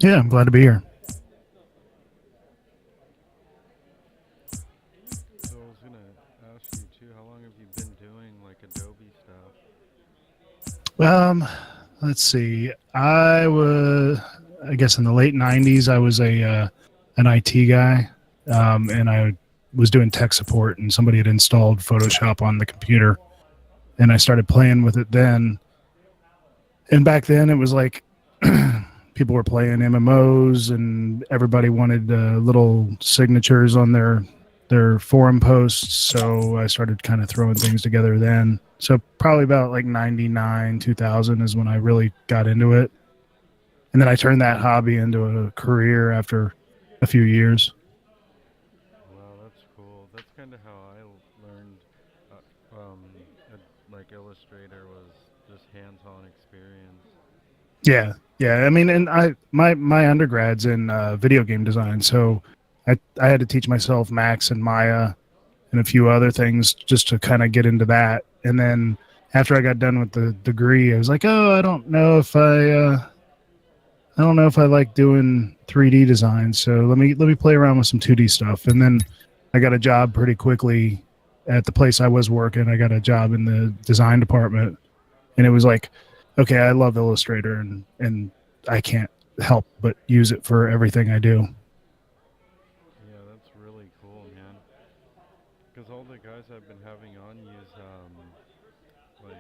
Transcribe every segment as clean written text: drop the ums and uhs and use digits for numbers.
Yeah, I'm glad to be here. So I was gonna ask you too, how long have you been doing like Adobe stuff? Um, let's see. I guess, in the late '90s, I was a an IT guy, and I was doing tech support, and somebody had installed Photoshop on the computer, and I started playing with it then. And back then, it was like people were playing MMOs, and everybody wanted little signatures on their forum posts. So I started kind of throwing things together then. So probably about like 99, 2000 is when I really got into it. And then I turned that hobby into a career after a few years. Wow, that's cool. That's kind of how I learned, like Illustrator was just hands-on experience. Yeah. Yeah. I mean, and my undergrad's in video game design. So I had to teach myself Max and Maya and a few other things just to kind of get into that. And then after I got done with the degree, I was like, oh, I don't know if I like doing 3D design. So let me play around with some 2D stuff. And then I got a job pretty quickly at the place I was working. I got a job in the design department, and it was like, okay, I love Illustrator, and I can't help but use it for everything I do. Yeah, that's really cool, man. Because all the guys I've been having on use like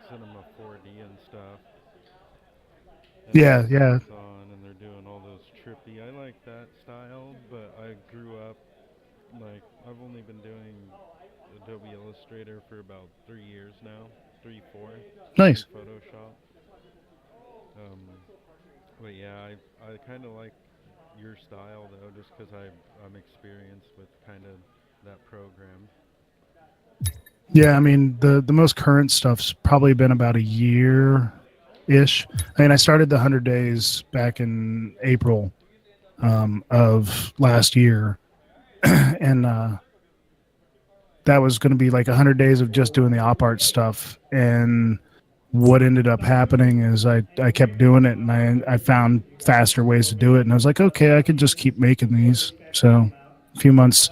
Cinema 4D and stuff, and Yeah, yeah, Python, and they're doing all those trippy. I like that style, but I grew up like I've only been doing Adobe Illustrator for about 3 years now, 3, 4, and nice. Photoshop. Um, but yeah, I kind of like your style though, just because I'm experienced with kind of that program. Yeah, I mean the most current stuff's probably been about a year ish. I mean, I started the 100 days back in April of last year, and that was going to be like 100 days of just doing the op art stuff. And what ended up happening is I kept doing it, and I found faster ways to do it, and I was like, okay, I could just keep making these. So a few months,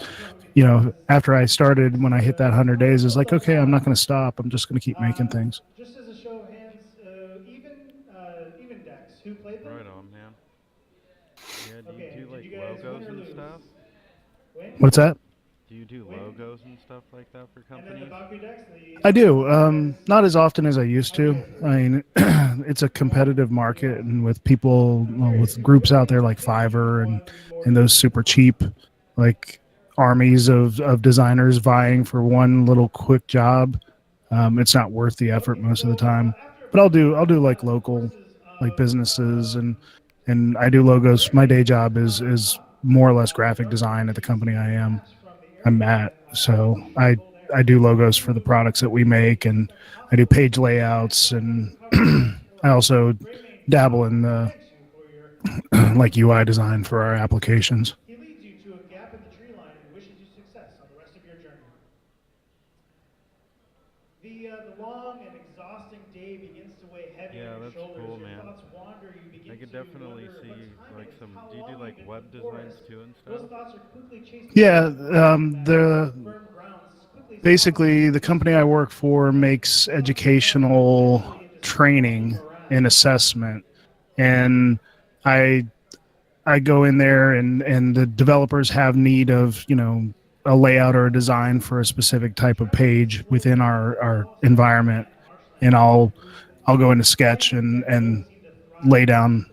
after I started, when I hit that 100 days, it's like, okay, I'm not going to stop. I'm just going to keep making things. Just as a show of hands, even decks. Who played them? Right on, man. Yeah, do you Okay, do did like you guys win logos or and lose? stuff? Win? What's that? Do you do Win? logos and stuff like that for And then the companies? Valkyrie decks, the I Spartans. do. Did you guys? Not as often as I used How'd you to. guys do? I mean, it's a competitive Pretty market, awesome. and with people, I'm well, curious, with groups who out made there the like decision to Fiverr go and on more those than super cheap, like armies of designers vying for one little quick job. It's not worth the effort Okay, most of the so time. after a But few I'll do like local, courses like of businesses, and I do logos. My day job is more or less graphic learning design at the to company see I'm maps from the I'm at. airplane So motion full I daylight, do logos for the you products that we make, and I do page layouts, and I also Greymane dabble in proudly the thanks you for your like UI design for our applications. He leads you to a gap in the tree line and wishes you success on the rest of your journey. The long and exhausting day begins to weigh heavy on Yeah, your that's shoulders. cool, Your man. thoughts wander. You I begin could to definitely wonder what see time it like is and some. how Do you do long like you've been in web the designs forest. too and Those stuff? thoughts are quickly chased away Yeah, as the walking back to the firm grounds quickly softens basically into the company I whisper. work for makes Something else educational eventually into squawking training and morass. assessment, and I I go in there, and the developers have need of, a layout or a design for a specific type of Traveling page within slowly through the our environment, salt-saturated and marshlands of I'll the blue I'll go into the Sketch legends and of Nova seem to lay thrive in this down place.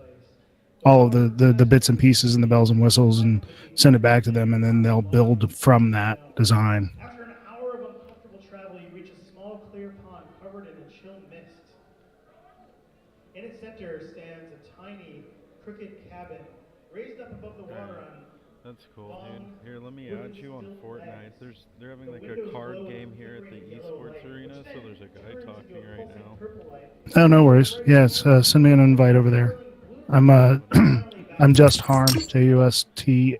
The all of water the refreshed bits and and pieces and the bells and whistles, and pleasantly send it back to them, tasting and then hot they'll water. build from that design. After an hour of uncomfortable travel, you reach a small clear pond covered in a chill mist. In its center stands a tiny, crooked cabin, raised up above the water Right. on That's cool, dude. long, Here, let me add wooden you on stilt Fortnite. legs. They're having The like a windows card glow with game here at the flickering yellow esports light, which arena, so then there's a guy turns into a talking right pulsing now. purple light. Oh, no worries. Emerging Yeah, from it's, the send me an shadows invite is a over there. swirling blue I'm moon, I'm gonna add proudly you. I'm basking just in the Harm, distance.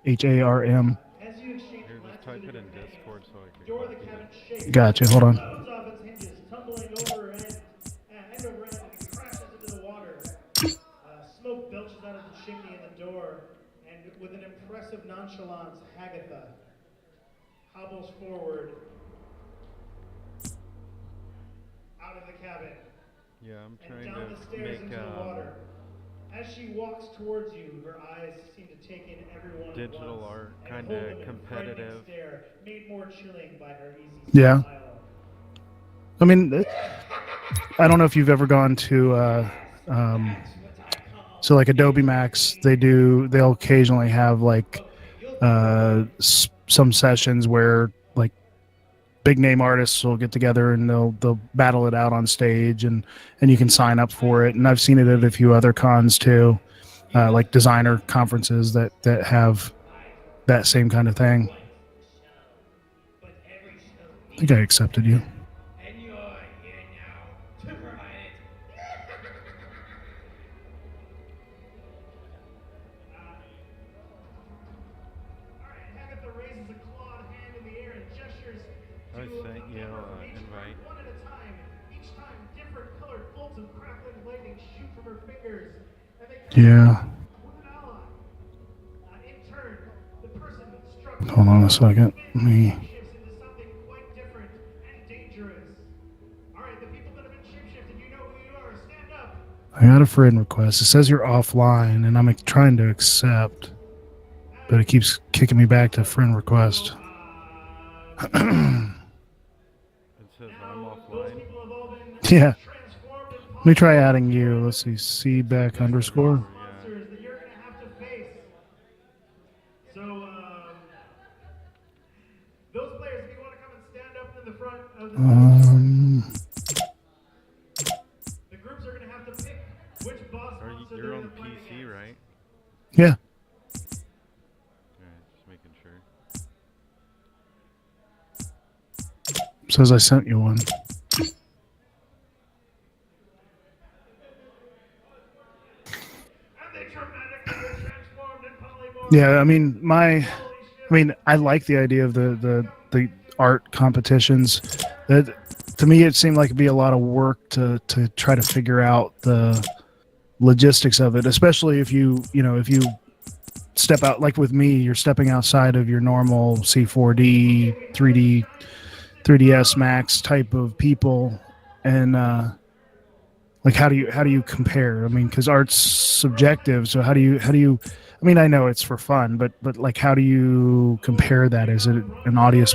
JUSTHARM. As you exchange Here, just glances type with it your in companions, Discord so I the can door of the copy it. cabin shakes as Gotcha. it Hold on. bounds off its hinges, tumbling end over end, and it crashes into the water. Smoke belches out of the chimney, and the door, and with an impressive nonchalance, Hagatha hobbles forward out of the cabin Yeah, I'm and trying down to the stairs make into the water. As she walks towards you, her eyes seem to take in everyone at digital once art and kind hold of them in frightening competitive. stare, made more chilling by her easy Yeah. smile. I mean, I don't know if you've ever gone to um, That's what I call so like Adobe Max. entertaining. They'll occasionally have like Okay, you'll get the point. some sessions where like big name artists will get together and they'll battle it out on stage, and you can sign up for it. And I've seen it at a few other cons too, You just like wait designer conferences that have right that same kind of thing. once a show. But every show I think I needs accepted you. and you're here now to provide it. All right, Hagatha raises a clawed hand in the air and gestures to I a sent you member from an each group, invite. one at a time. Each time, different colored bolts of crackling lightning shoot from her fingers, and they come Yeah. with an ally. In turn, the person struck Hold on a second. Let me. shapeshifts into something quite different and dangerous. All right, the people that have been shapeshifted, you know who you are. Stand up. I got a friend request. It says you're offline, and I'm trying to accept, but it keeps kicking me back to friend request. It says I'm Now, those offline. people have all been Yeah. transformed and Let me try adding you. Let's see. C back Back underscore. underscore, yeah. monsters that you're gonna have to face. So, those players, if you want to come and stand up in the front of the the groups are gonna have to pick which boss monster You're they're on gonna fight PC, against. right? Yeah. Alright, just making sure. Says I sent you one. And they dramatically get transformed and polymorph. Yeah. I mean, I like the idea of the art competitions. That to me, it seemed like it'd be a lot of work to try to figure out the logistics of it, especially if if you step out, like with me, you're stepping outside of your normal C4D 3ds Max type of people, and like how do you compare? I mean, because art's subjective, so how do you I mean, I know it's for fun, but like how do you compare that? Is it an audience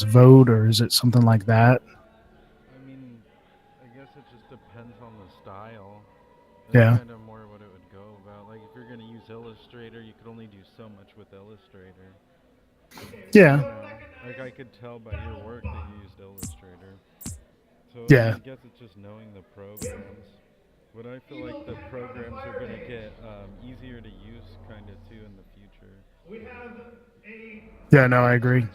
vote, or is it something like that? I mean, I guess it just depends on the style. That's Yeah. kind of more what it would go about. Like if you're gonna use Illustrator, you could only do so much with Illustrator. Yeah. You know, like I could tell by your work that you used Illustrator. So I mean, Yeah. I guess it's just knowing the programs. But I feel like the programs are gonna get easier to use, kind of too, in the future. We have a Yeah, no, I agree.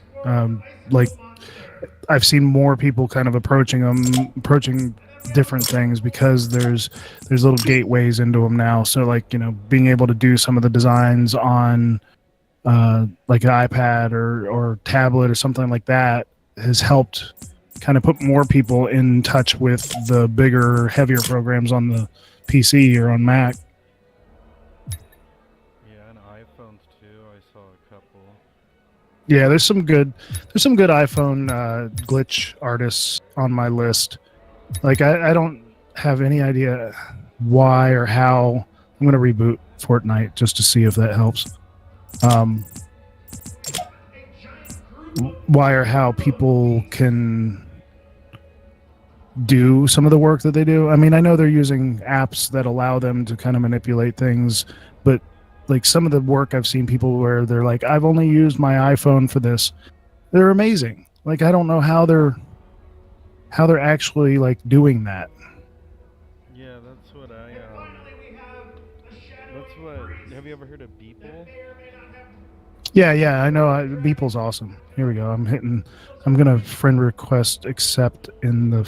Like icicle monster. I've seen more people kind of approaching different things because there's little gateways into them now. So like being able to do some of the designs on like an iPad or tablet or something like that has helped kind of put more people in touch with the bigger, heavier programs on the PC or on Mac. Yeah, and iPhones too. I saw a couple. Yeah, there's some good iPhone glitch artists on my list. Like I don't have any idea why or how. I'm gonna reboot Fortnite just to see if that helps. Why or how people can do some of the work that they do. I mean, I know they're using apps that allow them to kind of manipulate things, but like some of the work I've seen people where they're like, I've only used my iPhone for this. They're amazing. Like I don't know how they're actually like doing that. Yeah, that's what I. That's what. Have you ever heard of Beeple? Yeah, I know. Beeple's awesome. Here we go. I'm gonna friend request accept in the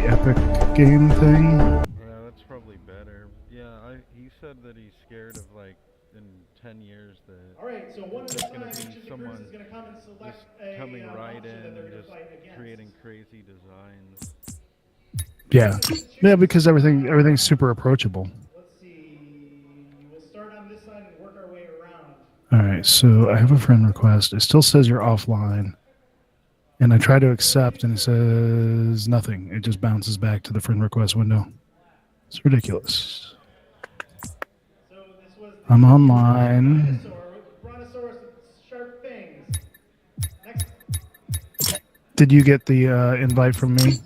Epic game thing. Yeah, that's probably better. Yeah, he said that he's scared of like in 10 years that All right, so one at a there's time, gonna each be of the groups someone is going to come and select just a coming right monster that in they're and going to just fight against. creating crazy designs. Yeah, because everything's super approachable. Let's see. We'll start on this side and work All right, so I have a friend request. It still says you're offline. And I try to accept and it says nothing. It just bounces back to the friend request window. It's ridiculous. So this was the I'm online. dinosaur with brontosaurus with sharp fangs. Next. Did you get the invite from me?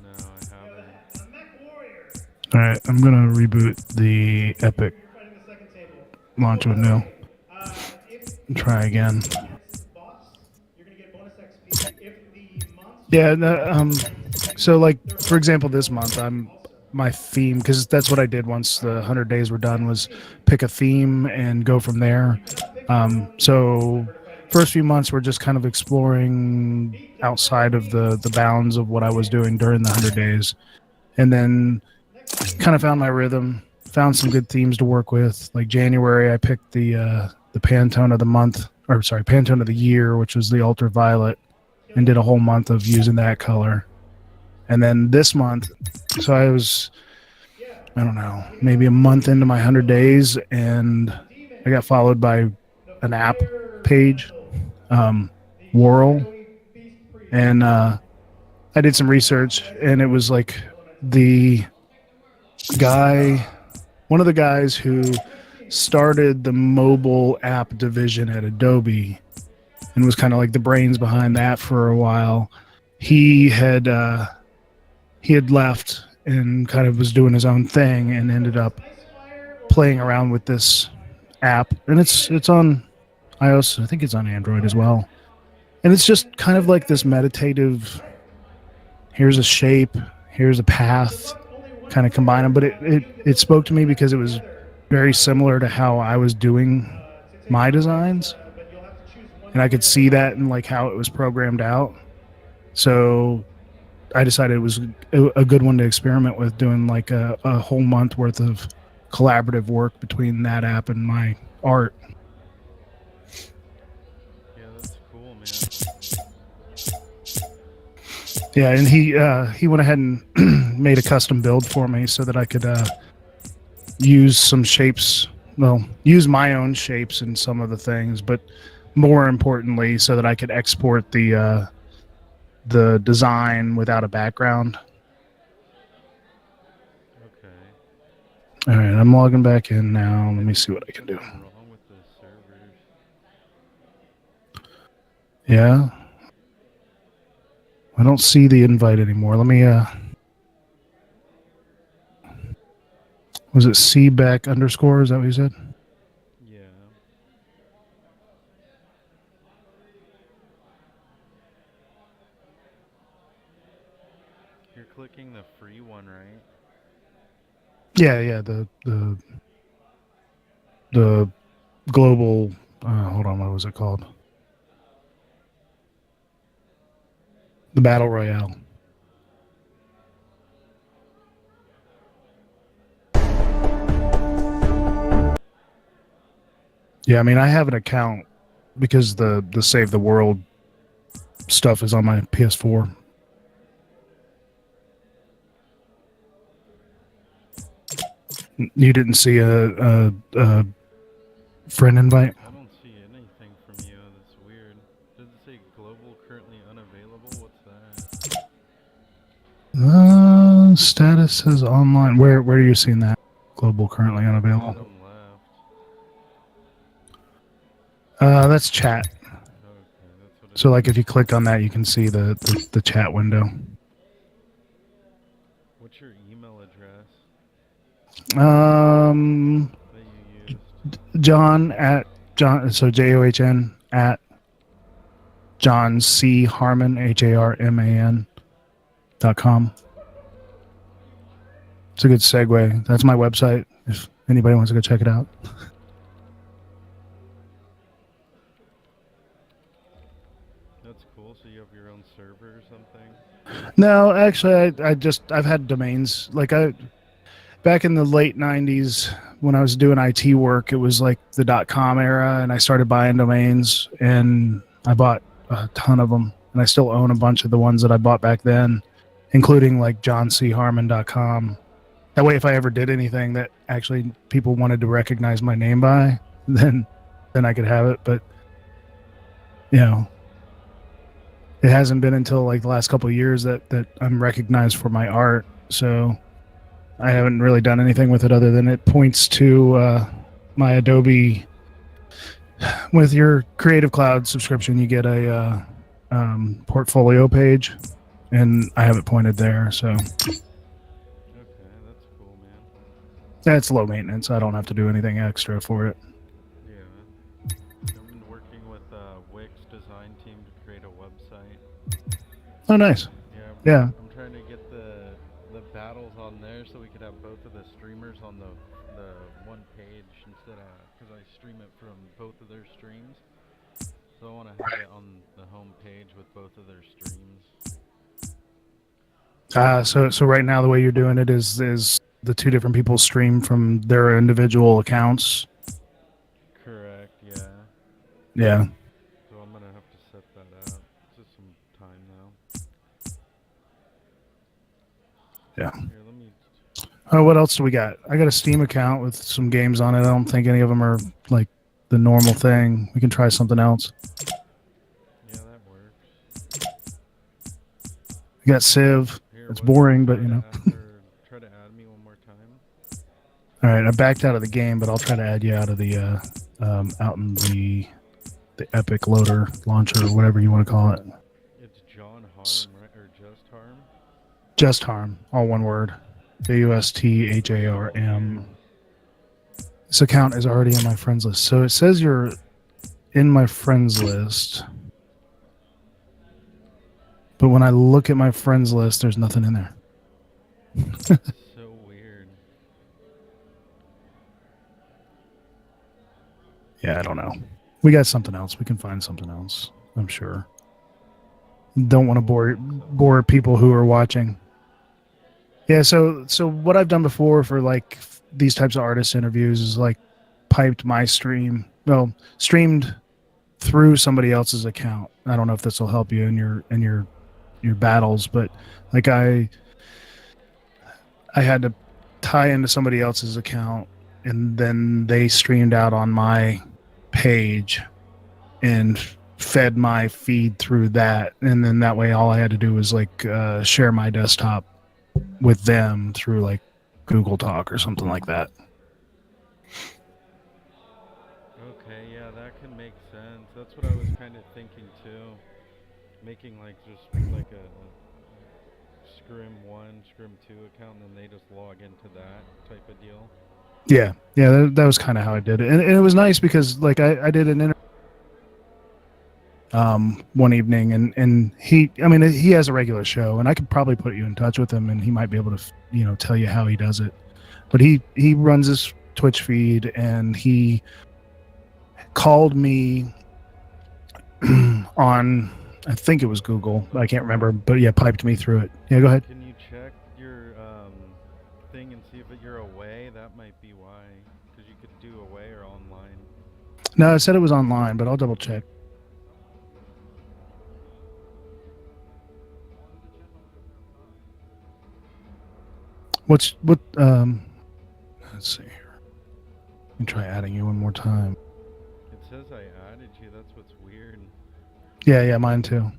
No, I haven't. A mech warrior. All right, I'm going to reboot the Epic You're fighting the second table. launch Oh, by the window. way, if Try again. against this boss, you're gonna get bonus XP. If the monster Yeah, so like for example this month my theme, because that's what I did once the 100 days were done, was pick a theme and go from there. So first few months were just kind of exploring outside of the bounds of what I was doing during the 100 days, and then kind of found my rhythm, found some good themes to work with. Like January I picked the Pantone of the month, or sorry, Pantone of the year, which was the ultraviolet, and did a whole month of using that color. And then this month, so I don't know, maybe a month into my 100 days, and I got followed by an app page, Whirl, and I did some research, and it was like the guy, one of the guys who started the mobile app division at Adobe and was kind of like the brains behind that for a while. He had left and kind of was doing his own thing and ended up playing around with this app, and it's on iOS. I think it's on Android as well. And it's just kind of like this meditative, here's a shape, here's a path, kind of combine them. But it spoke to me because it was very similar to how I was doing my designs, and I could see that in like how it was programmed out. So I decided it was a good one to experiment with, doing like a whole month worth of collaborative work between that app and my art. Yeah, that's cool, man. Yeah, and he went ahead and made a custom build for me so that I could use some shapes. Well, use my own shapes in some of the things, but more importantly, so that I could export the design without a background. Okay. All right, I'm logging back in now. Let me see what I can do. What's wrong with the servers? Yeah. I don't see the invite anymore. Let me was it cbeck _? Is that what you said? Yeah. You're clicking the free one, right? Yeah, the global hold on, what was it called? The Battle Royale. Yeah, I mean, I have an account because the Save the World stuff is on my PS4. You didn't see a friend invite? I don't see anything from you. That's weird. Does it say global currently unavailable? What's that? Status says online. Where are you seeing that? Global currently unavailable. Bottom left. That's chat. Okay, that's what it So is. like if you click on that, you can see the chat window. What's your email address Um, that you used? John at John. So JOHN at John C Harman HARMAN.com. It's a good segue. That's my website if anybody wants to go check it out. That's cool. So you have your own server or something? No, actually, I've had domains. Like back in the late 90s, when I was doing IT work, it was like the .com era, and I started buying domains, and I bought a ton of them, and I still own a bunch of the ones that I bought back then, including like johncharman.com. That way, if I ever did anything that actually people wanted to recognize my name by, then I could have it. But you know, it hasn't been until like the last couple of years that I'm recognized for my art. So I haven't really done anything with it other than it points to my Adobe. With your Creative Cloud subscription, you get a portfolio page, and I have it pointed there. So Okay, that's cool, man. that's low maintenance. I don't have to do anything extra for it. Yeah. I've been working with Wix design team to create a website. Oh, nice. Yeah. Yeah. I'm trying to get the battles on there so we could have both of the streamers on the one page instead of, because I stream it from both of their streams. So I want to have it on the home page with both of their streams. So right now the way you're doing it is the two different people stream from their individual accounts. Correct, yeah. Yeah. So I'm going to have to set that up. Just some time now. Yeah. Here, let me... Oh, what else do we got? I got a Steam account with some games on it. I don't think any of them are like the normal thing. We can try something else. Yeah, that works. We got Civ. Here, It's boring, but you know. Try to add me one more time. All right, I backed out of the game, but I'll try to add you out of the out in the Epic Loader launcher or whatever you want to call it. It's John Harm, right? Or Just Harm? Just Harm, all one word. JUSTHARM. This account is already in my friends list. So it says you're in my friends list. But when I look at my friends list, there's nothing in there. So weird. Yeah, I don't know. We got something else. We can find something else, I'm sure. Don't want to bore people who are watching. Yeah, so what I've done before for like these types of artist interviews is like piped my stream. Well, streamed through somebody else's account. I don't know if this will help you in your battles, but like I had to tie into somebody else's account, and then they streamed out on my page and fed my feed through that, and then that way all I had to do was like share my desktop with them through like Google Talk or something like that. Okay, yeah, that can make sense. That's what I was kind of thinking too. Making like just like a Scrim 1, Scrim 2 account, and then they just log into that type of deal. Yeah, that was kind of how I did it, and it was nice because like I did an interview one evening, and he has a regular show, and I could probably put you in touch with him, and he might be able to tell you how he does it. But he runs his Twitch feed, and he called me on, I think it was Google, I can't remember, but yeah, piped me through it. Yeah, go ahead. Can you check your thing and see if you're away? That might be why, because you could do away or online. No, it said it was online, but I'll double check. Let's see here. Let me try adding you one more time. It says I added you. That's what's weird. Yeah, mine too.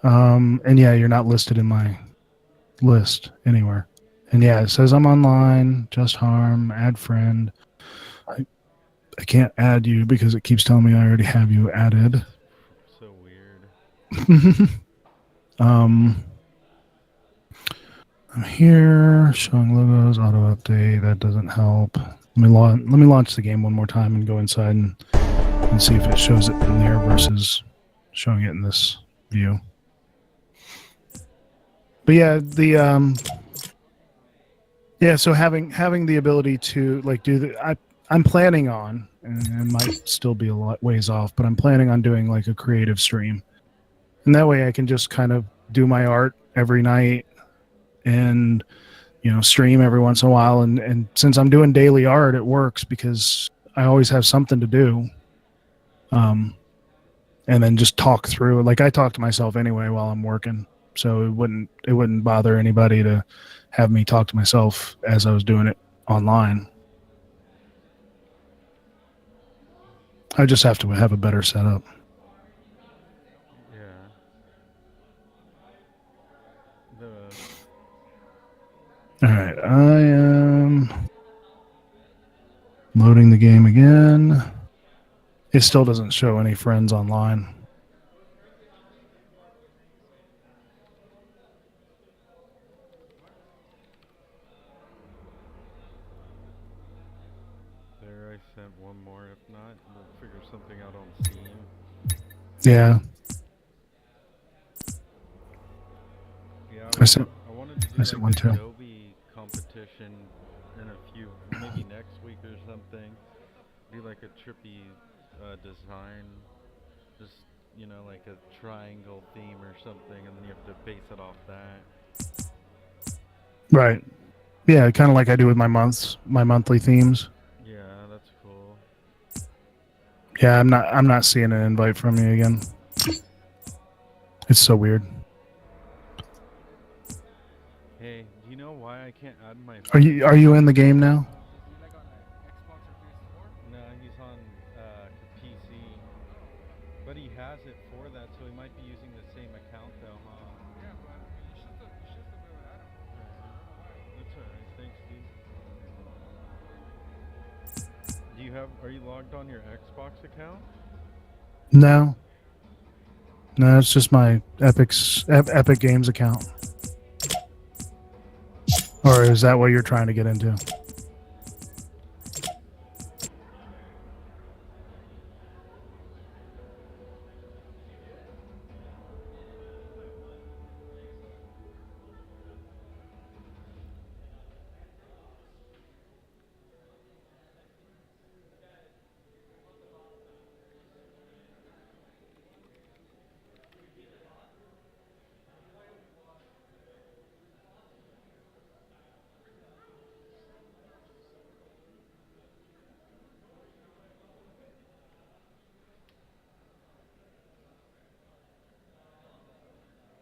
And yeah, you're not listed in my list anywhere. And yeah, it says I'm online, Just Harm, add friend. I can't add you because it keeps telling me I already have you added. So weird. I'm here showing logos, auto update. That doesn't help. Let me launch the game one more time and go inside and see if it shows it in there versus showing it in this view. But yeah, so having the ability to like do the I'm planning on, and it might still be a lot ways off, but I'm planning on doing like a creative stream, and that way I can just kind of do my art every night and stream every once in a while. And since I'm doing daily art, it works because I always have something to do. And then just talk through. Like I talk to myself anyway while I'm working, so it wouldn't bother anybody to have me talk to myself as I was doing it online. I just have to have a better setup. Yeah. All right, I am loading the game again. It still doesn't show any friends online. There, I sent one more. If not, we'll figure something out on Steam. Yeah, Yeah, I wanted to do I like sent one an too. Adobe competition in a few, maybe next week or something. Do like a trippy design, just like a triangle theme or something, and then you have to base it off that. Right. Yeah, kind of like I do with my monthly themes. Yeah, that's cool. Yeah, I'm not seeing an invite from you again. It's so weird. Hey, do you know why I can't add my Are you in the game now? No, he's on PC. But he has it for that, so he might be using the same account though, huh? That's alright, thanks, dude. Are you logged on your Xbox account? No. No, it's just my Epic Games account. Or is that what you're trying to get into?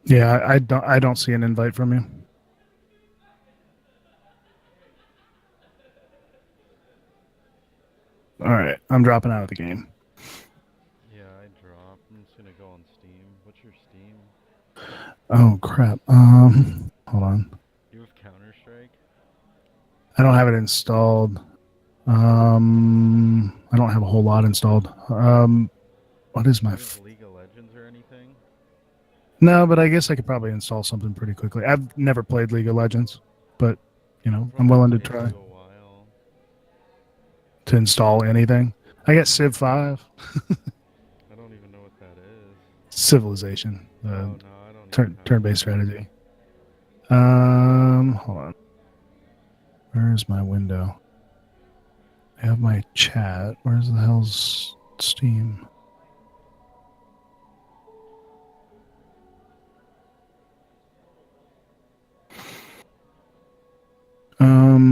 Yeah, I don't see an invite from you. All right, I'm dropping out of the game. Yeah, I dropped. I'm just gonna go on Steam. What's your Steam? Oh crap. Hold on. You have Counter Strike? I don't have it installed. I don't have a whole lot installed. What is Do my? you have League of Legends or anything? No, but I guess I could probably install something pretty quickly. I've never played League of Legends, but It'll I'm probably willing to take try you a while. to install anything. I got Civ 5, I don't even know what that is. Civilization, Oh no, I don't even have turn-based that. strategy. Hold on. Where's my window? I have my chat. Where's the hell's Steam?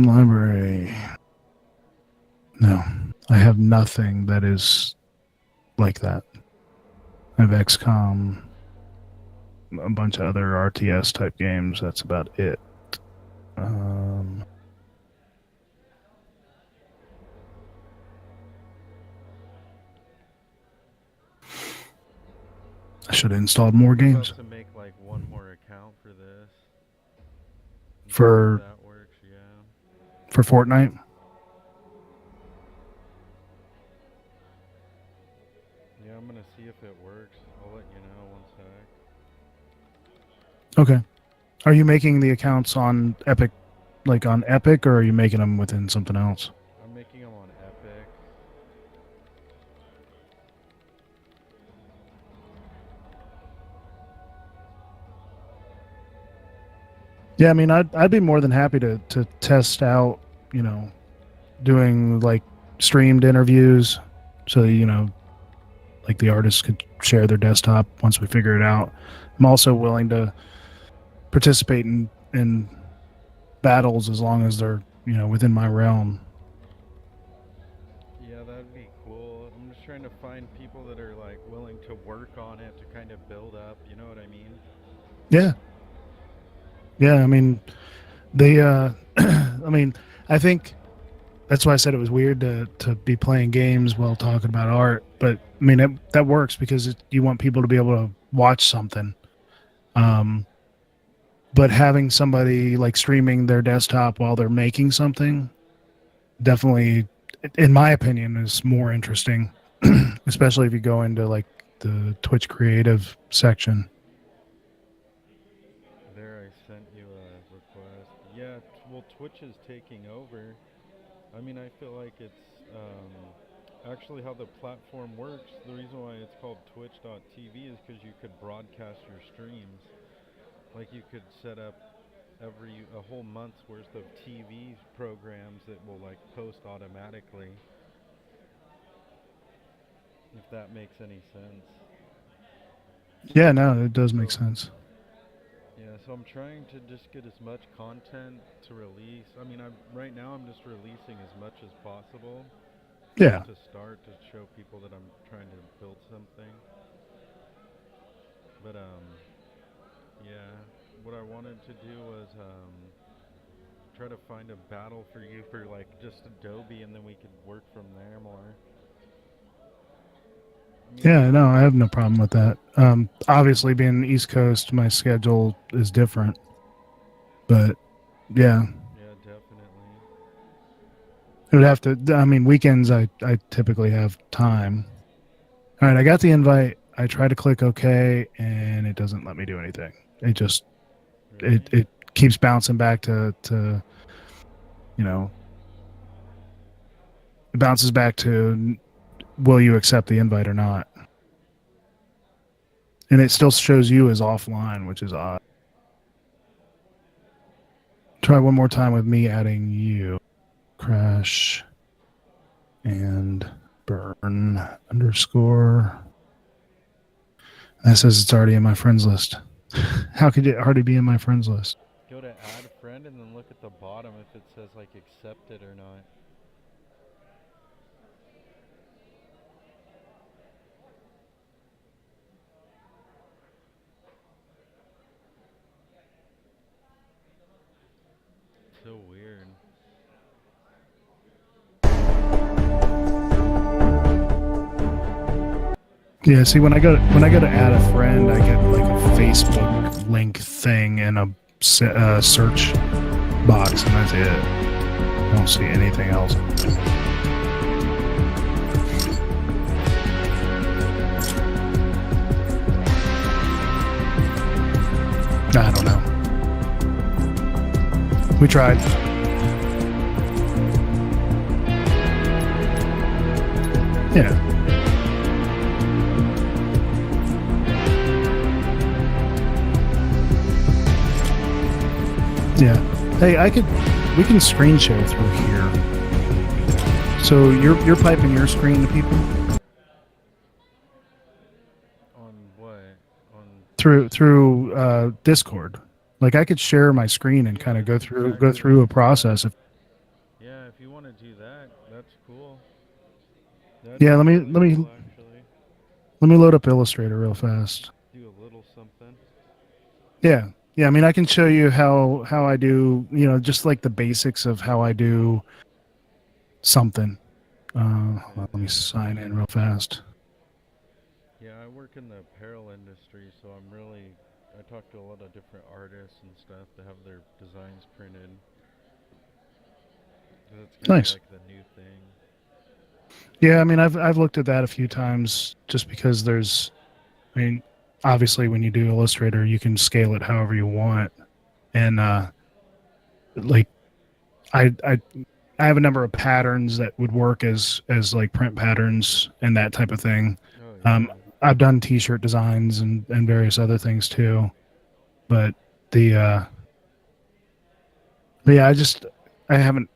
Library. No, I have nothing that is like that. I have XCOM, a bunch of other RTS type games. That's about it. I should have installed more I'm games about to make like one more account for this. And see for if that works, yeah. for Fortnite. Yeah, I'm gonna see if it works. I'll let you know one sec. Okay. Are you making the accounts on Epic, like on Epic, or are you making them within something else? I'm making them on Epic. Yeah, I mean, I'd be more than happy to test out, doing like streamed interviews, so like the artists could share their desktop once we figure it out. I'm also willing to participate in battles as long as they're within my realm. Yeah, that'd be cool. I'm just trying to find people that are like willing to work on it to kind of build up. You know what I mean? Yeah, yeah. I mean, they. I mean, I think that's why I said it was weird to be playing games while talking about art. But I mean, that works because you want people to be able to watch something. Um, but having somebody like streaming their desktop while they're making something definitely, in my opinion, is more interesting, especially if you go into like the Twitch creative section. There, I sent you a request. Yeah, well, Twitch is taking over. I mean, I feel like it's actually how the platform works. The reason why it's called Twitch.tv is because you could broadcast your streams. Like you could set up a whole month's worth of TV programs that will like post automatically. If that makes any sense. Yeah, no, it does make So sense. yeah, so I'm trying to just get as much content to release. I mean, right now I'm just releasing as much as possible Yeah, to start to show people that I'm trying to build something. But yeah, what I wanted to do was try to find a battle for you for like just Adobe, and then we could work from there more. I mean, yeah, no, I have no problem with that. Obviously, being East Coast, my schedule is different, but yeah, yeah, definitely. it would have to. I mean, weekends, I typically have time. All right, I got the invite. I try to click OK, and it doesn't let me do anything. It just Really? it keeps bouncing back to you know it bounces back to will you accept the invite or not, and it still shows you as offline, which is odd. Try one more time with me adding you. Crash and burn underscore. That says it's already in my friends list. How could it already be in my friends list? Go to add friend and then look at the bottom if it says like accepted or not. So weird. Yeah, see, when I go to add a friend, I get like a Facebook link thing and a search box, and that's it. I don't see anything else. I don't know. We tried. Yeah. Yeah. Hey, we can screen share through here. So you're piping your screen to people On what? On through Discord. Like I could share my screen and kind of go through a process. Yeah, if you want to do that, that's cool. That'd Yeah, be let me really cool actually. let me load up Illustrator real fast. Do a little something. Yeah. Yeah, I mean I can show you how I do, just like the basics of how I do something. Hold on, let me sign in real fast. Yeah, I work in the apparel industry, so I talk to a lot of different artists and stuff to have their designs printed. 'Cause it's kind of Nice. like the new thing. Yeah, I mean I've looked at that a few times just because I mean obviously when you do Illustrator you can scale it however you want, and like I I have a number of patterns that would work as like print patterns and that type of thing. Oh Um, yeah. I've done T-shirt designs and various other things too, but the but yeah, I haven't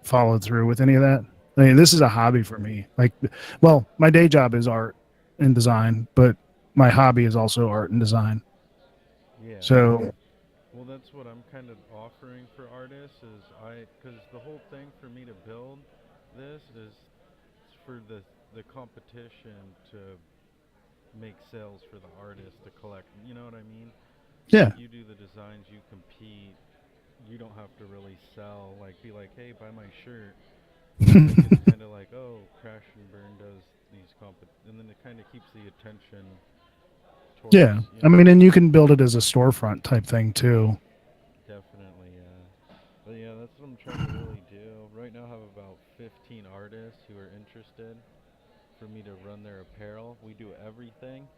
followed through with any of that. I mean, this is a hobby for me. Like, well, my day job is art and design, but my hobby is also art and design. Yeah. So Well, Well, that's what I'm kind of offering for artists is because the whole thing for me to build this is for the competition to make sales for the artist to collect. You know what I mean? Like Yeah. you do the designs, you compete. You don't have to really sell. Like be like, hey, buy my shirt. Like it's kind of like, oh, Crash and Burn does these and then it kind of keeps the attention towards, Yeah. you I know, mean, and you can build it as a storefront type thing too. definitely, yeah. But yeah, that's what I'm trying to really do. Right now, I have about 15 artists who are interested for me to run their apparel. We do everything,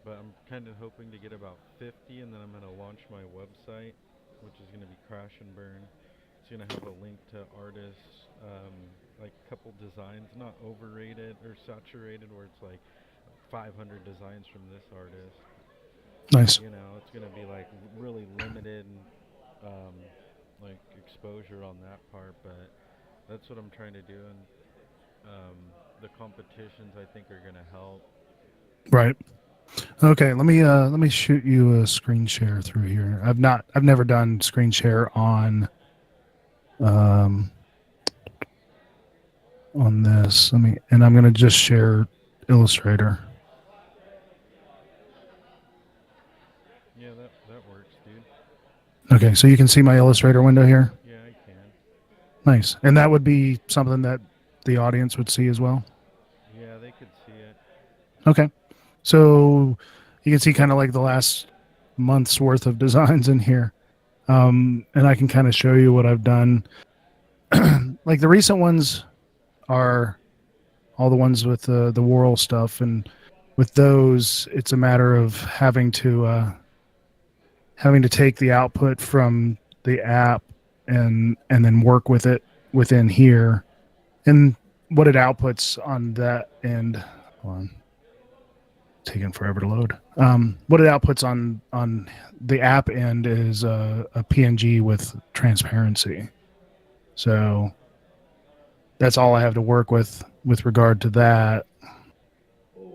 but I'm kind of hoping to get about 50, and then I'm going to launch my website, which is going to be Crash and Burn. It's going to have a link to artists, like a couple designs, not overrated or saturated, where it's like 500 designs from this artist. Nice. You know, it's going to be like really limited, um, like exposure on that part, but that's what I'm trying to do, and um, the competitions I think are going to help. Right. Okay, let me shoot you a screen share through here. I've never done screen share um on this. And I'm gonna just share Illustrator. Yeah, that works, dude. Okay, so you can see my Illustrator window here. Yeah, I can. Nice. And that would be something that the audience would see as well. Yeah, they could see it. Okay. So you can see kind of like the last month's worth of designs in here. And I can kind of show you what I've done. Like the recent ones are all the ones with the Worrell stuff, and with those, it's a matter of having to take the output from the app and then work with it within here, and what it outputs on that end. Hold on, taking forever to load. What it outputs on the app end is a PNG with transparency. So that's all I have to work with regard to that. Okay,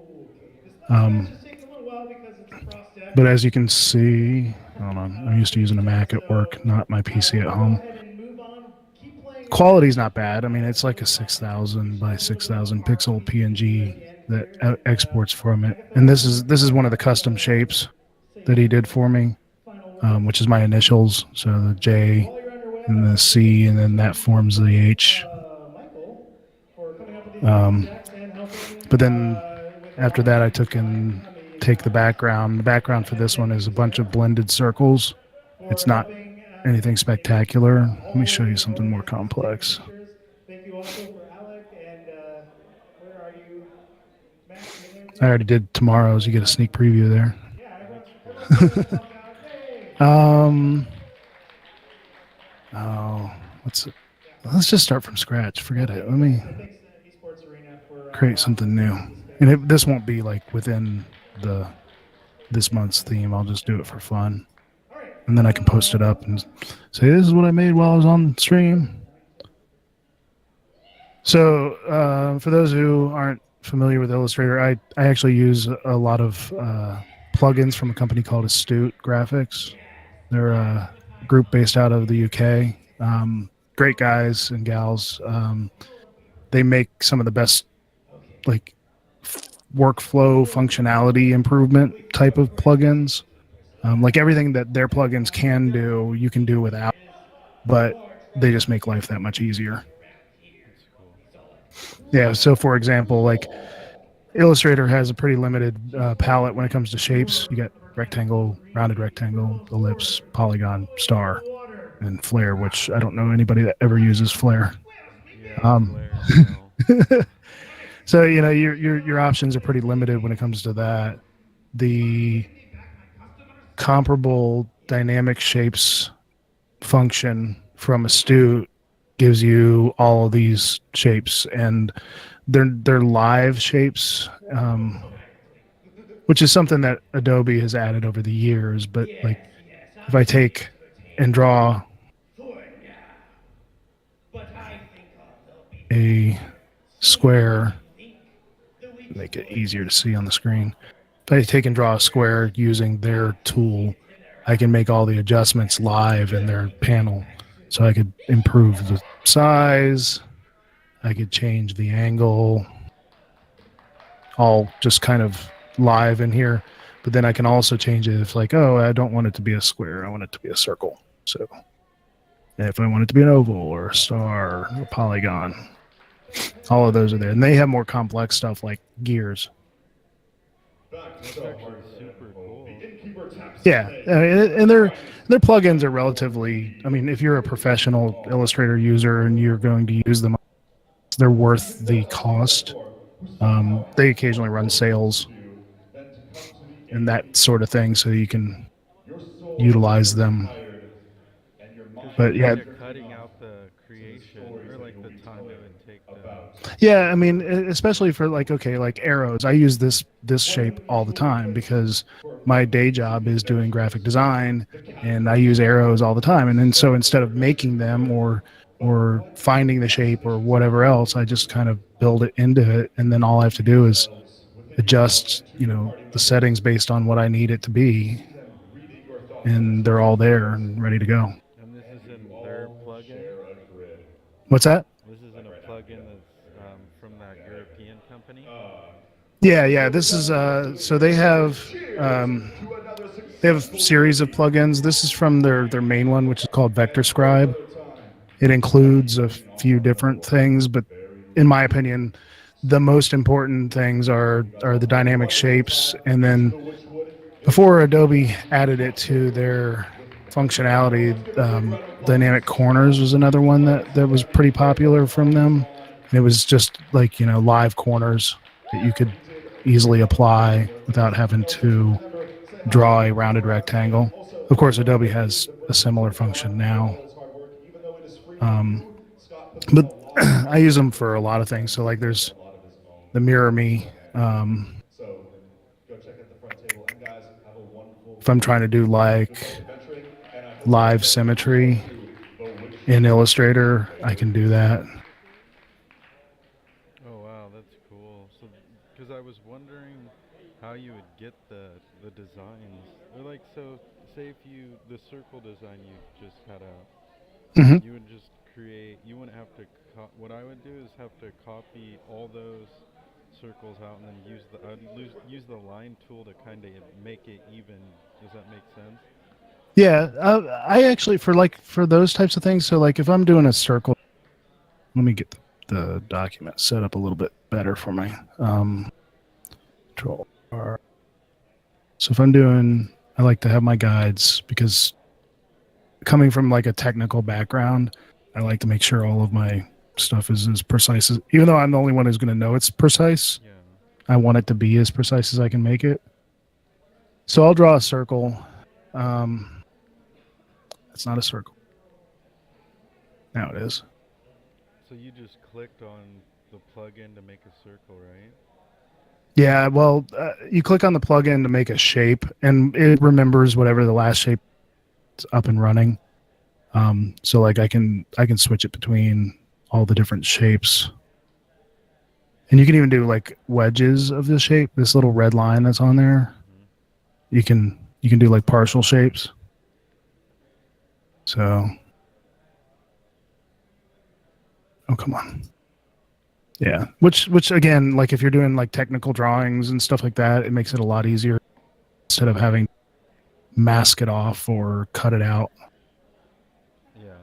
this match Um, is taking a little while because it's across deck. but as you can see, hold on, I'm used to using a Mac at So work, not my PC we're at gonna go home. ahead and move on. Keep playing away. Quality's not bad. I mean, it's like a 6,000 by 6,000 pixel PNG that exports from it. And this is one of the custom shapes that he did for me, which is my initials. So the J While you're underway, I'd and like the to say thank C, you and so, then so that much to forms the H. Michael for coming up with these across Um, decks and helping but then with a after lot of that, I the took design. and take the background. The background for this one is a bunch of blended circles. For It's not helping anything spectacular. Let me show you always something more organize and take complex. pictures. Thank you also for Alec and where are you, Max? Are you there I too? already did tomorrow's. You get a sneak preview there. Yeah, That's everyone cool. give us a thumbs out. Yay! um. Oh, let's just start from scratch. Forget Well, it. thank Let you me guys. Thanks Esports Arena for create allowing us something new. the And space. this won't be like within the this month's theme. I'll just do it for fun, All right. and then I can post it up and say this is what I made while I was on stream. So, for those who aren't familiar with Illustrator, I actually use a lot of plugins from a company called Astute Graphics. They're a group based out of the UK. Great guys and gals. They make some of the best like workflow functionality improvement type of plugins. Like everything that their plugins can do, you can do without, but they just make life that much easier. That's cool. Yeah. So, for example, like Illustrator has a pretty limited palette when it comes to shapes. You got rectangle, rounded rectangle, ellipse, polygon, star, and flare, which I don't know anybody that ever uses flare. Yeah, Um, Flair, no. so your options are pretty limited when it comes to that. The comparable dynamic shapes function from Astute gives you all of these shapes, and they're live shapes, which is something that Adobe has added over the years. But like if I take and draw a square, make it easier to see on the screen. If I take and draw a square using their tool, I can make all the adjustments live in their panel. So I could improve the size, I could change the angle, all just kind of live in here. But then I can also change it if like, oh, I don't want it to be a square, I want it to be a circle. So if I want it to be an oval or a star or a polygon, all of those are there. And they have more complex stuff like gears. That's actually super cool. Yeah, and their plugins are relatively. I mean, if you're a professional Illustrator user and you're going to use them, they're worth the cost. They occasionally run sales and that sort of thing, so you can utilize them. Because you're But yeah, kind of cutting out the creation or like the time it would take to. yeah. I mean, especially for like like arrows. I use this shape all the time because my day job is doing graphic design, and I use arrows all the time. And then so instead of making them or finding the shape or whatever else, I just kind of build it into it, and then all I have to do is adjust, the settings based on what I need it to be, and they're all there and ready to go. And this is in their plugin. What's that? This isn't a plugin that's from that European company. Yeah. This is so they have a series of plugins. This is from their main one, which is called Vector Scribe. It includes a few different things, but in my opinion, the most important things are the dynamic shapes. And then before Adobe added it to their functionality, dynamic corners was another one that was pretty popular from them. And it was just like, live corners that you could easily apply without having to draw a rounded rectangle. Of course, Adobe has a similar function now. But I use them for a lot of things. So like there's the Mirror Me. If I'm trying to do like live symmetry in Illustrator, I can do that. Oh wow, that's cool. So, because I was wondering how you would get the designs, or like, so say if the circle design you just had out, Mm-hmm. you would just create. You wouldn't have to. What I would do is have to copy all those circles out and then use the line tool to kind of make it even. Does that make sense? Yeah, I actually for those types of things. So like if I'm doing a circle, let me get the document set up a little bit better for me. Control R. So if I'm doing, I like to have my guides because coming from like a technical background, I like to make sure all of my stuff is as precise as, even though I'm the only one who's going to know it's precise, Yeah. I want it to be as precise as I can make it. So I'll draw a circle. It's not a circle. Now it is. So you just clicked on the plugin to make a circle, right? Yeah, well, you click on the plugin to make a shape, and it remembers whatever the last shape is up and running. So like I can switch it between all the different shapes, and you can even do like wedges of this shape. This little red line that's on there, you can do like partial shapes. So, oh come on. Yeah, which again, like if you're doing like technical drawings and stuff like that, it makes it a lot easier instead of having mask it off or cut it out. Yeah,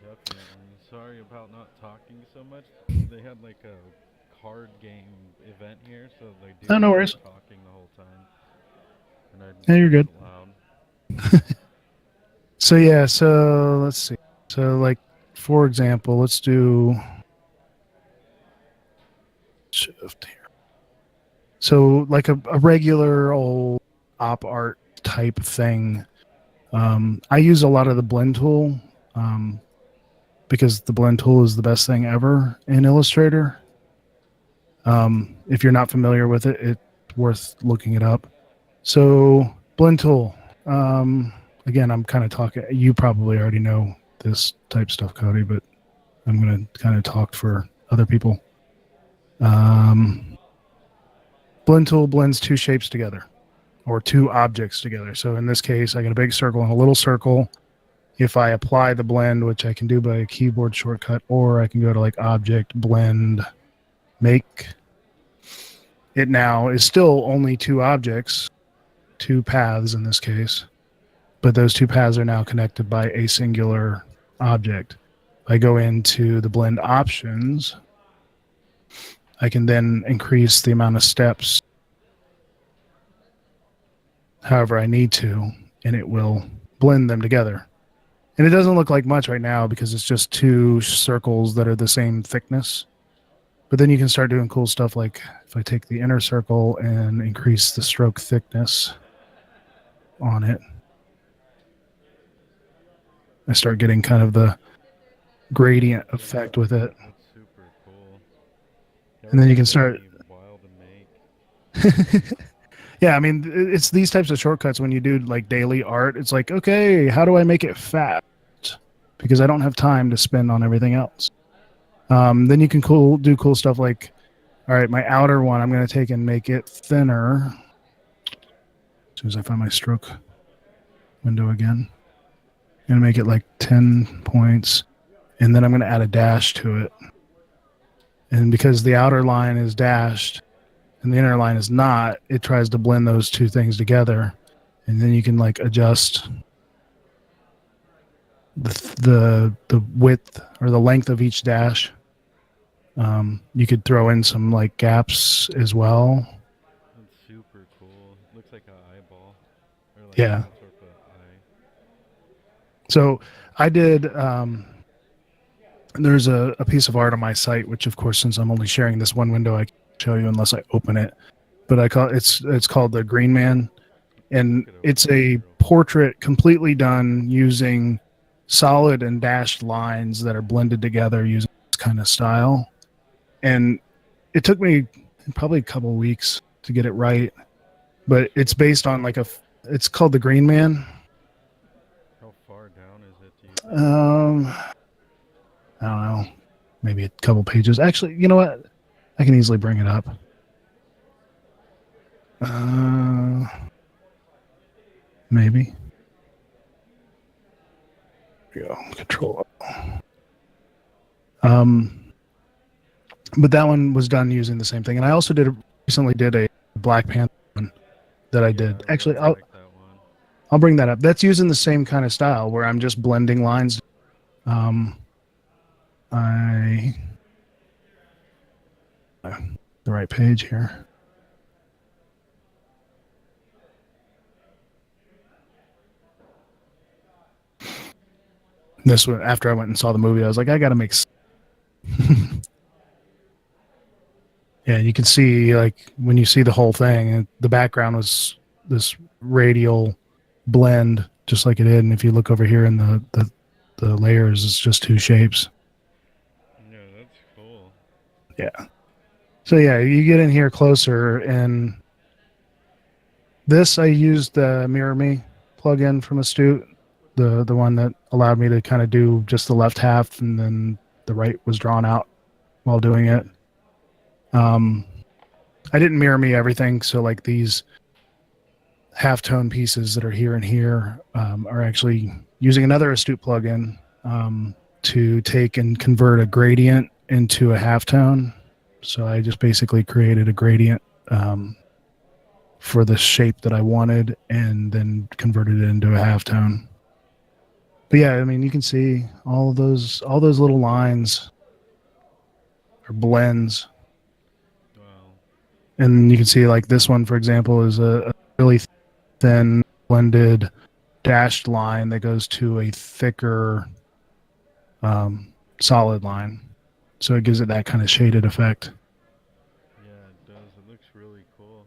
definitely. Sorry about not talking so much. They had like a card game event here, so they do Oh, no worries. talking the whole time. And I Yeah, you're good. loud. So yeah, so let's see. So like for example, let's do shift here. So like a regular old op art type thing. I use a lot of the blend tool because the blend tool is the best thing ever in Illustrator. If you're not familiar with it, it's worth looking it up. So blend tool. Again, I'm kind of talking. You probably already know this type stuff, Cody, but I'm going to kind of talk for other people. Blend tool blends two shapes together, or two objects together. So in this case, I got a big circle and a little circle. If I apply the blend, which I can do by a keyboard shortcut, or I can go to like Object, Blend, Make, it now is still only two objects, two paths in this case, but those two paths are now connected by a singular object. If I go into the blend options, I can then increase the amount of steps however I need to, and it will blend them together. And it doesn't look like much right now because it's just two circles that are the same thickness. But then you can start doing cool stuff like if I take the inner circle and increase the stroke thickness on it, I start getting kind of the gradient effect with it. That's super cool. And then you can start. Wild to make. Yeah, I mean, it's these types of shortcuts when you do like daily art. It's like, okay, how do I make it fast? Because I don't have time to spend on everything else. Then you can do cool stuff like, all right, my outer one, I'm going to take and make it thinner. As soon as I find my stroke window again, I'm going to make it like 10 points. And then I'm going to add a dash to it. And because the outer line is dashed and the inner line is not, it tries to blend those two things together. And then you can like adjust the width or the length of each dash. You could throw in some like gaps as well. That's super cool. Looks like an eyeball. Or like Yeah. some sort of eye. So I did. There's a piece of art on my site, which of course, since I'm only sharing this one window, I can't show you unless I open it. But it's called the Green Man, and it's a portrait completely done using solid and dashed lines that are blended together using this kind of style. And it took me probably a couple of weeks to get it right, but it's based on like it's called the Green Man. How far down is it? Do you think? I don't know, maybe a couple pages. Actually, you know what? I can easily bring it up. Maybe. Here we go. Control. But that one was done using the same thing, and I also recently did a Black Panther one that I did. I Actually, really like that one. I'll bring that up. That's using the same kind of style where I'm just blending lines. The right page here. This one, after I went and saw the movie, I was like, I got to make. Yeah, you can see like when you see the whole thing, the background was this radial blend, just like it did. And if you look over here in the layers, it's just two shapes. Yeah, that's cool. Yeah. So yeah, you get in here closer, and this I used the Mirror Me plugin from Astute, the one that allowed me to kind of do just the left half, and then the right was drawn out while doing it. I didn't mirror me everything, so like these halftone pieces that are here and here are actually using another Astute plugin to take and convert a gradient into a halftone. So I just basically created a gradient for the shape that I wanted and then converted it into a halftone. But yeah, I mean, you can see all those little lines or blends. Wow. And you can see like this one, for example, is a really thin blended dashed line that goes to a thicker solid line. So it gives it that kind of shaded effect. Yeah, it does. It looks really cool.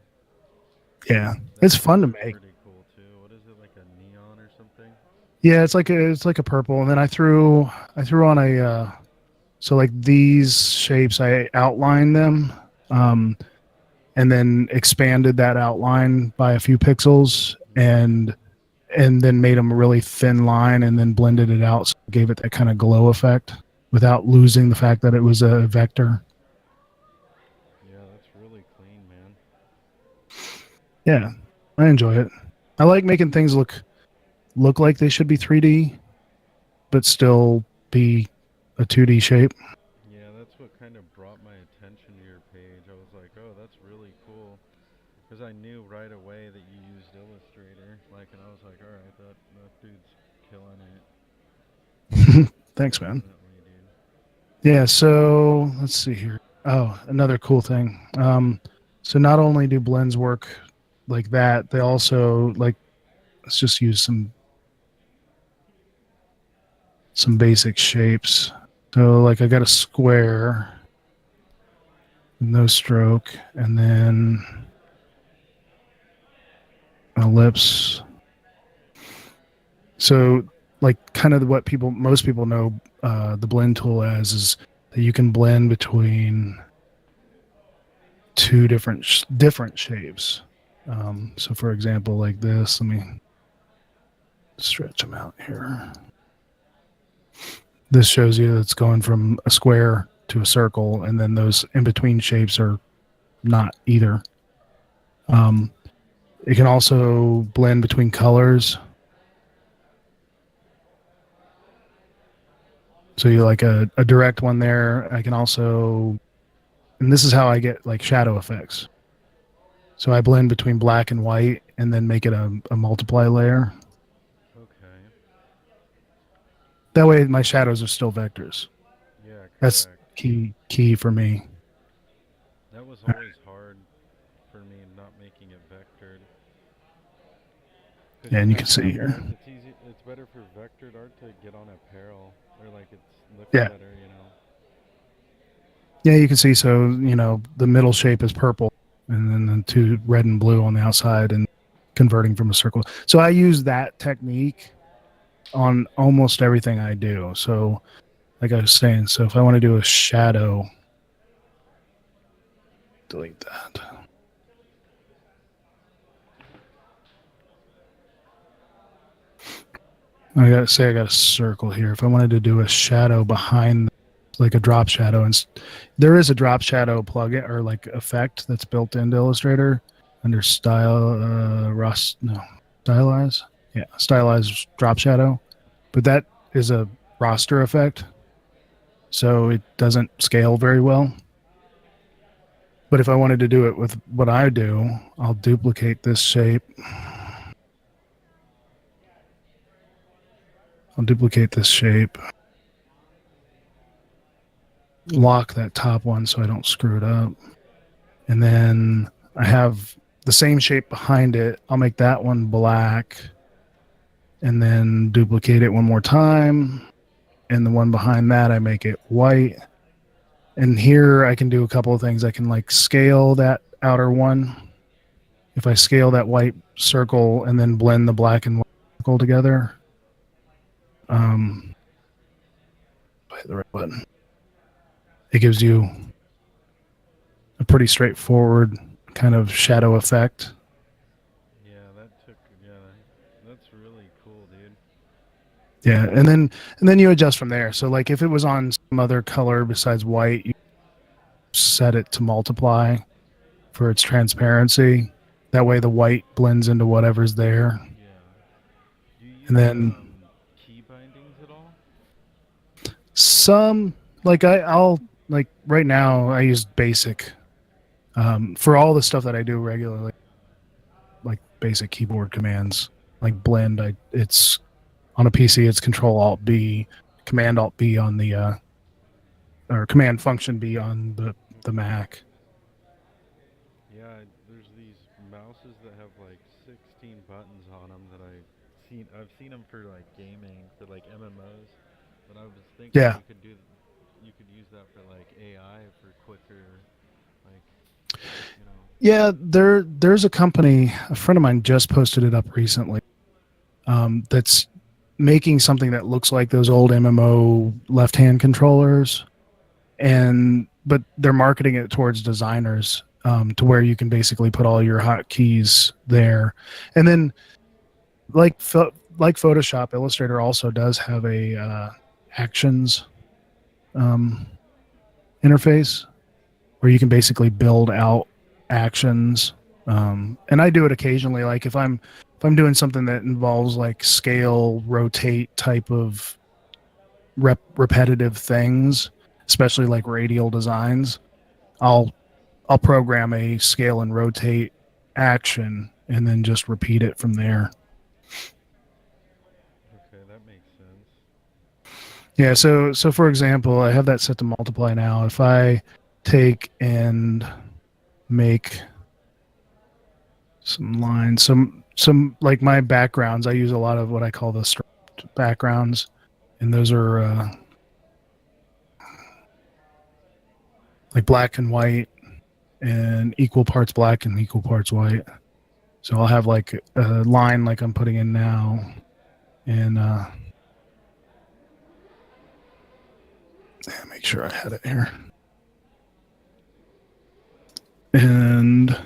Yeah, it's fun to make. Pretty cool too. What is it, like a neon or something? Yeah, it's like a purple, and then I threw on a so like these shapes, I outlined them, and then expanded that outline by a few pixels, and then made them a really thin line, and then blended it out, so it gave it that kind of glow effect without losing the fact that it was a vector. Yeah, that's really clean, man. Yeah. I enjoy it. I like making things look like they should be 3D, but still be a 2D shape. Yeah, that's what kind of brought my attention to your page. I was like, oh, that's really cool. Because I knew right away that you used Illustrator. Like, and I was like, all right, that dude's killing it. Thanks, man. Definitely, dude. Yeah, so let's see here. Oh, another cool thing. So not only do blends work like that, they also like let's just use some basic shapes. So like I got a square, no stroke, and then an ellipse. So like kind of what most people know the blend tool as is that you can blend between two different shapes. So for example, like this, let me stretch them out here. This shows you it's going from a square to a circle, and then those in between shapes are not either. Um, it can also blend between colors. So you like a direct one there. I can also, and this is how I get like shadow effects. So I blend between black and white and then make it a multiply layer. Okay. That way my shadows are still vectors. Yeah, That's correct. key for me. That was always hard for me not making it vectored. Because Yeah, you and you can have see some here. art. It's easy. It's better for vectored art to get on apparel, or like it looks Yeah. better. You know. Yeah, you can see. So, the middle shape is purple and then the two red and blue on the outside and converting from a circle. So I use that technique on almost everything I do. So, like I was saying, so if I want to do a shadow, delete that. I got a circle here. If I wanted to do a shadow behind, like a drop shadow, and there is a drop shadow plugin or like effect that's built into Illustrator under stylize. Yeah, stylize drop shadow, but that is a roster effect, so it doesn't scale very well. But if I wanted to do it with what I do, I'll duplicate this shape. I'll duplicate this shape, lock that top one so I don't screw it up. And then I have the same shape behind it. I'll make that one black and then duplicate it one more time. And the one behind that, I make it white. And here I can do a couple of things. I can like scale that outer one. If I scale that white circle and then blend the black and white circle together, hit the right button. It gives you a pretty straightforward kind of shadow effect. Yeah, that took. Yeah, that's really cool, dude. Yeah, and then you adjust from there. So like if it was on some other color besides white, you set it to multiply for its transparency. That way the white blends into whatever's there. Yeah. Do you And use then key bindings at all? some like I'll like right now I use basic for all the stuff that I do regularly, like basic keyboard commands, like blend. It's on a PC. It's Control Alt B, Command Alt B on the or Command Function B on the Okay. Mac. Yeah, there's these mouses that have like 16 buttons on them that I've seen them for like gaming, for like MMOs. But I was thinking Yeah, you could use that for like AI for quicker, like you know. yeah. There's a company. A friend of mine just posted it up recently. That's making something that looks like those old MMO left hand controllers, and but they're marketing it towards designers to where you can basically put all your hotkeys there, and then like like Photoshop, Illustrator also does have a actions um, interface where you can basically build out actions And I do it occasionally, like if I'm doing something that involves like scale, rotate type of repetitive things, especially like radial designs. I'll I'll program a scale and rotate action and then just repeat it from there. Okay, that makes sense. Yeah, so for example, I have that set to multiply now. If I take and make some lines, some like my backgrounds, I use a lot of what I call the striped backgrounds, and those are like black and white and equal parts black and equal parts white. So I'll have like a line like I'm putting in now, and make sure I had it here. And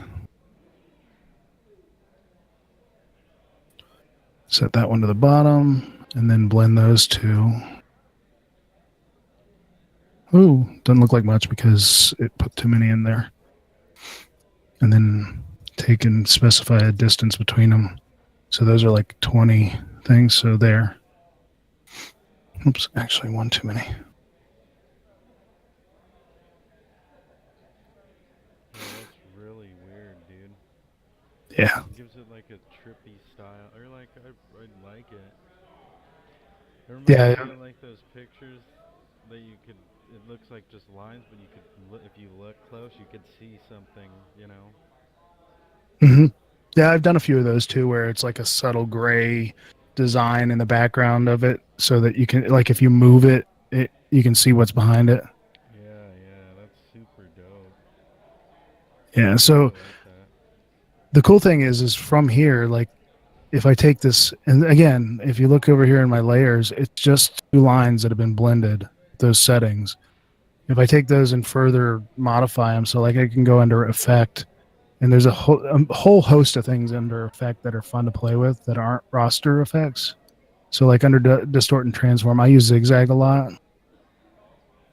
set that one to the bottom, and then blend those two. Ooh, doesn't look like much because it put too many in there. And then take and specify a distance between them. So those are like 20 things. So there. Oops, actually one too many. Yeah, that's really weird, dude. Yeah. It gives it like a trippy style, or like I like it. It reminds Yeah. me of like those pictures that you could. It looks like just lines, but you could, if you look close, you could see something. You know. Mm-hmm. Yeah, I've done a few of those too, where it's like a subtle gray design in the background of it, so that you can, like, if you move it, you can see what's behind it. Yeah, yeah, that's super dope. Yeah. I really So like that. the cool thing is from here, like if I take this, and again, if you look over here in my layers, it's just two lines that have been blended, those settings. If I take those and further modify them, so like I can go under effect, and there's a whole host of things under effect that are fun to play with that aren't roster effects. So like under distort and transform, I use zigzag a lot.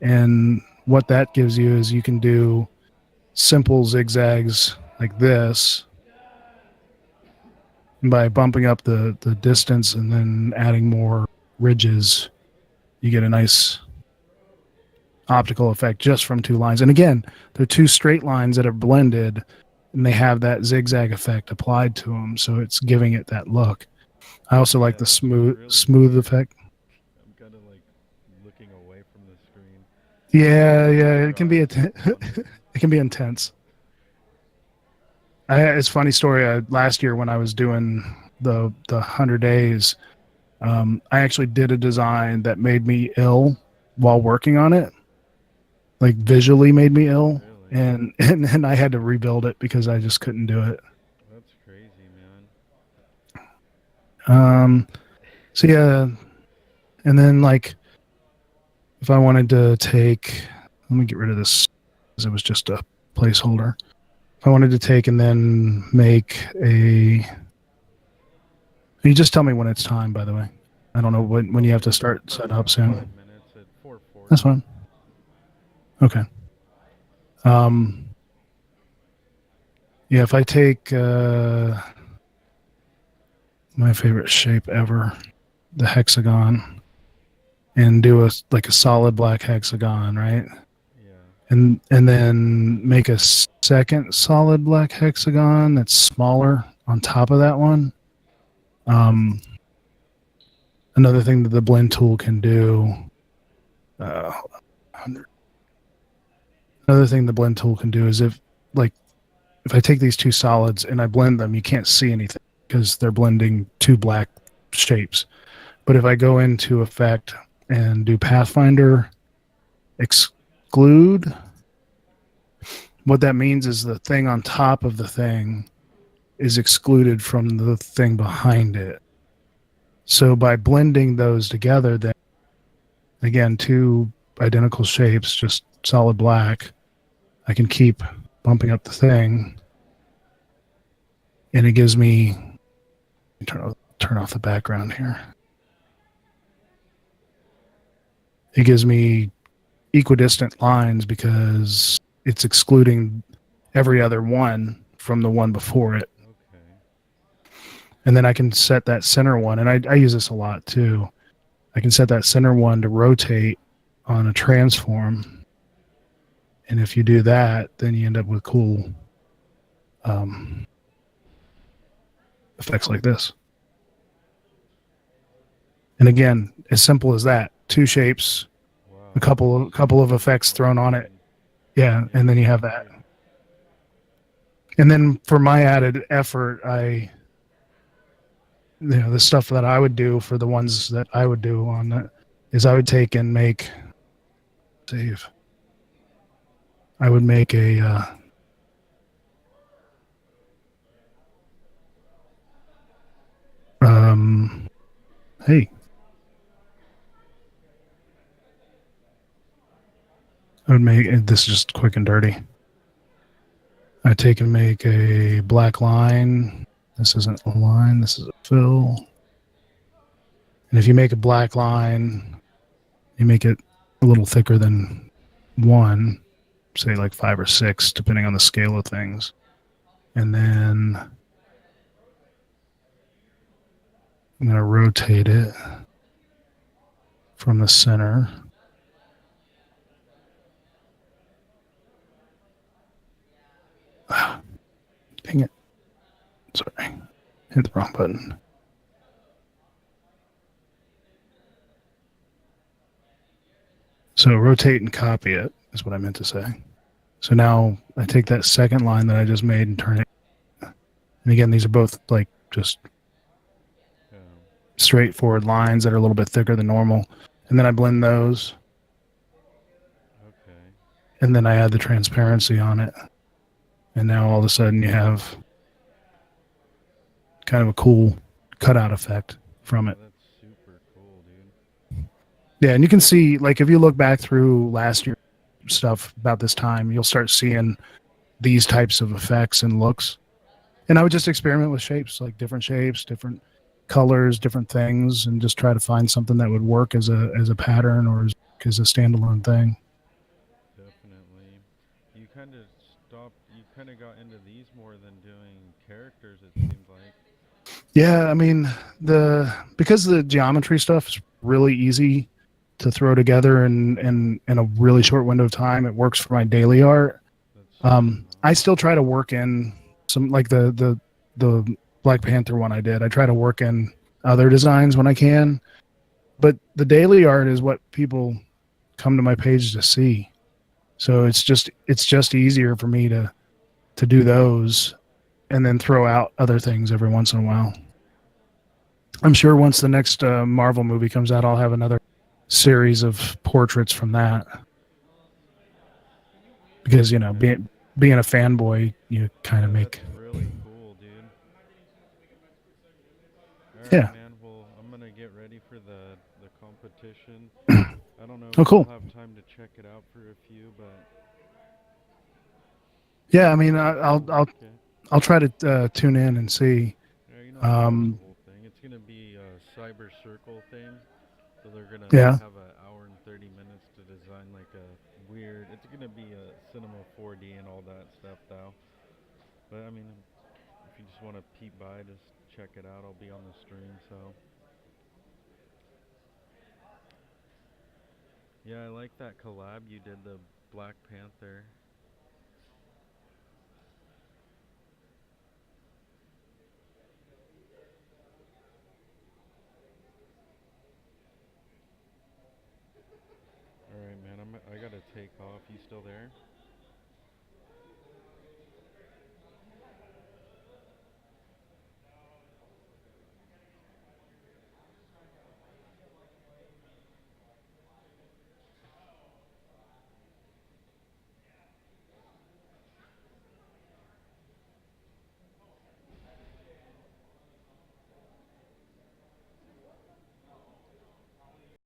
And what that gives you is you can do simple zigzags like this by bumping up the distance and then adding more ridges. You get a nice optical effect just from two lines. And again, they're two straight lines that are blended and they have that zigzag effect applied to them. So it's giving it that look. I also like Yeah, the that's really smooth weird. effect. I'm kind of like looking away from the screen. Yeah, Like yeah, my it can be drawing's so funny. it can be intense. It's a funny story. Last year when I was doing the 100 days, I actually did a design that made me ill while working on it, like visually made me ill, Really? and I had to rebuild it because I just couldn't do it. That's crazy, man. Um, so yeah, and then like if I wanted to take, let me get rid of this because it was just a placeholder. If I wanted to take and then make a, you just tell me when it's time. By the way, I don't know when you have to start Probably setting up about soon. 5 minutes at That's 4:40. fine. Okay. Um, yeah, if I take my favorite shape ever, the hexagon, and do a like a solid black hexagon, right? Yeah. And then make a second solid black hexagon that's smaller on top of that one. Um, another thing that the blend tool can do. Uh, another thing the blend tool can do is if I take these two solids and I blend them, you can't see anything because they're blending two black shapes. But if I go into effect and do Pathfinder exclude, what that means is the thing on top of the thing is excluded from the thing behind it. So by blending those together, then again, two identical shapes, just solid black, I can keep bumping up the thing, and it gives me turn off the background here. It gives me equidistant lines because it's excluding every other one from the one before it. Okay. And then I can set that center one, and I use this a lot too. I can set that center one to rotate on a transform. And if you do that, then you end up with cool effects like this. And again, as simple as that, two shapes, Wow. a couple of effects thrown on it. Yeah, and then you have that. And then for my added effort, the stuff that I would do for the ones that I would do on that is I would take and make save. I would make a hey, I would make this just quick and dirty. I take and make a black line. This isn't a line, this is a fill. And if you make a black line, you make it a little thicker than one, say like 5 or 6, depending on the scale of things. And then I'm going to rotate it from the center. Dang it. Sorry. Hit the wrong button. So rotate and copy it is what I meant to say. So now I take that second line that I just made and turn it. And again, these are both like just straightforward lines that are a little bit thicker than normal. And then I blend those. Okay. And then I add the transparency on it. And now all of a sudden you have kind of a cool cutout effect from it. That's super cool, dude. Yeah, and you can see, like, if you look back through last year's stuff about this time, you'll start seeing these types of effects and looks. And I would just experiment with shapes, like different shapes, different colors, different things, and just try to find something that would work as a pattern or as a standalone thing. Definitely. You kind of got into these more than doing characters, it seems like. Yeah, I mean, because the geometry stuff is really easy to throw together in a really short window of time. It works for my daily art. I still try to work in some, like the Black Panther one I did. I try to work in other designs when I can, but the daily art is what people come to my page to see. So it's just easier for me to do those and then throw out other things every once in a while. I'm sure once the next Marvel movie comes out, I'll have another series of portraits from that. Because, being a fanboy, you kind of make. That's really cool, dude. All right, Yeah. man. Well, I'm gonna get ready for the competition. I don't know Oh, if cool. we'll have time to check it out for a few, but Yeah, I mean, okay. I'll try to tune in and see. Yeah, that's the Um, whole thing. It's gonna be a cyber circle thing, so they're gonna yeah. have an hour and 30 minutes to design like a weird. It's gonna be a cinema 4D and all that stuff, though. But I mean, if you just want to peep by, just check it out. I'll be on the stream, so. Yeah, I like that collab you did, the Black Panther. Alright, man, I gotta take off. You still there?